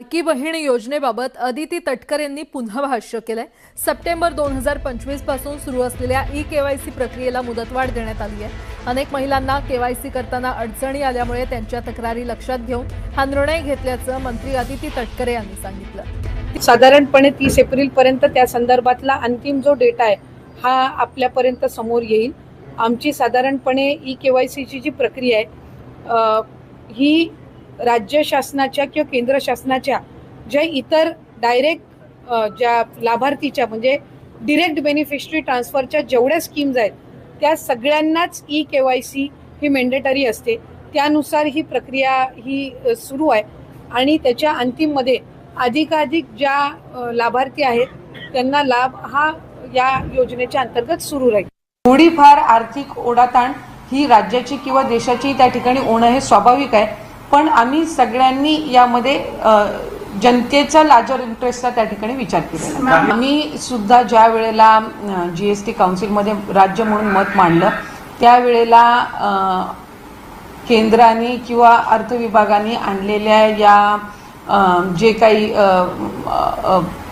लाडकी बहीण योजनेबाबत अदिती तटकर यांनी पुन्हा भाष्य केलंय। सप्टेंबर 2025 पासून सुरू असलेल्या ई-केवायसी प्रक्रियेला मुदतवाढ देण्यात आली आहे। अनेक महिलांना केवायसी करताना अडचणी आल्यामुळे त्यांच्या तक्रारी लक्षात घेऊन हा निर्णय घेतल्याचं मंत्री अदिती तटकरे यांनी सांगितलं। साधारणपणे 30 एप्रिल पर्यंत त्या संदर्भातला अंतिम जो डेटा आहे हा आपल्यापर्यंत समोर येईल। आमची साधारणपणे ई-केवायसीची जी प्रक्रिया आहे ही राज्य शासनाच्या किंवा केंद्र शासनाच्या ज्या इतर डायरेक्ट ज्या लाभार्थीच्या म्हणजे डिरेक्ट बेनिफिशरी ट्रान्सफरच्या जेवढ्या स्कीम्स आहेत त्या सगळ्यांनाच ई-केवायसी ही मॅन्डेटरी असते। त्यानुसार ही प्रक्रिया ही सुरू आहे आणि त्याच्या अंतिममध्ये अधिकाधिक ज्या लाभार्थी आहेत त्यांना लाभ हा या योजनेच्या अंतर्गत सुरू राहील। थोडीफार आर्थिक ओढाताण ही राज्याची किंवा देशाची त्या ठिकाणी होणं हे स्वाभाविक आहे, पण आम्ही सगळ्यांनी यामध्ये जनतेचा लार्जर इंटरेस्टचा त्या ठिकाणी विचार केला। आम्ही सुद्धा ज्या वेळेला जीएसटी काउन्सिलमध्ये राज्य म्हणून मत मांडलं त्यावेळेला केंद्राने किंवा अर्थ विभागाने आणलेल्या या जे काही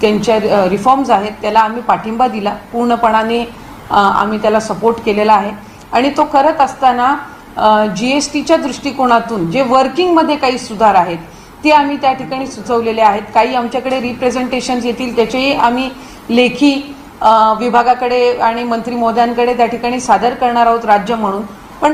त्यांच्या रिफॉर्म्स आहेत त्याला आम्ही पाठिंबा दिला, पूर्णपणाने आम्ही त्याला सपोर्ट केलेला आहे। आणि तो करत असताना जीएसटीच्या दृष्टिकोनातून जे वर्किंगमध्ये काही सुधार आहेत ते आम्ही त्या ठिकाणी सुचवलेले आहेत। काही आमच्याकडे रिप्रेझेंटेशन्स येतील त्याचेही आम्ही लेखी विभागाकडे आणि मंत्री महोदयांकडे त्या ठिकाणी सादर करणार आहोत राज्य म्हणून।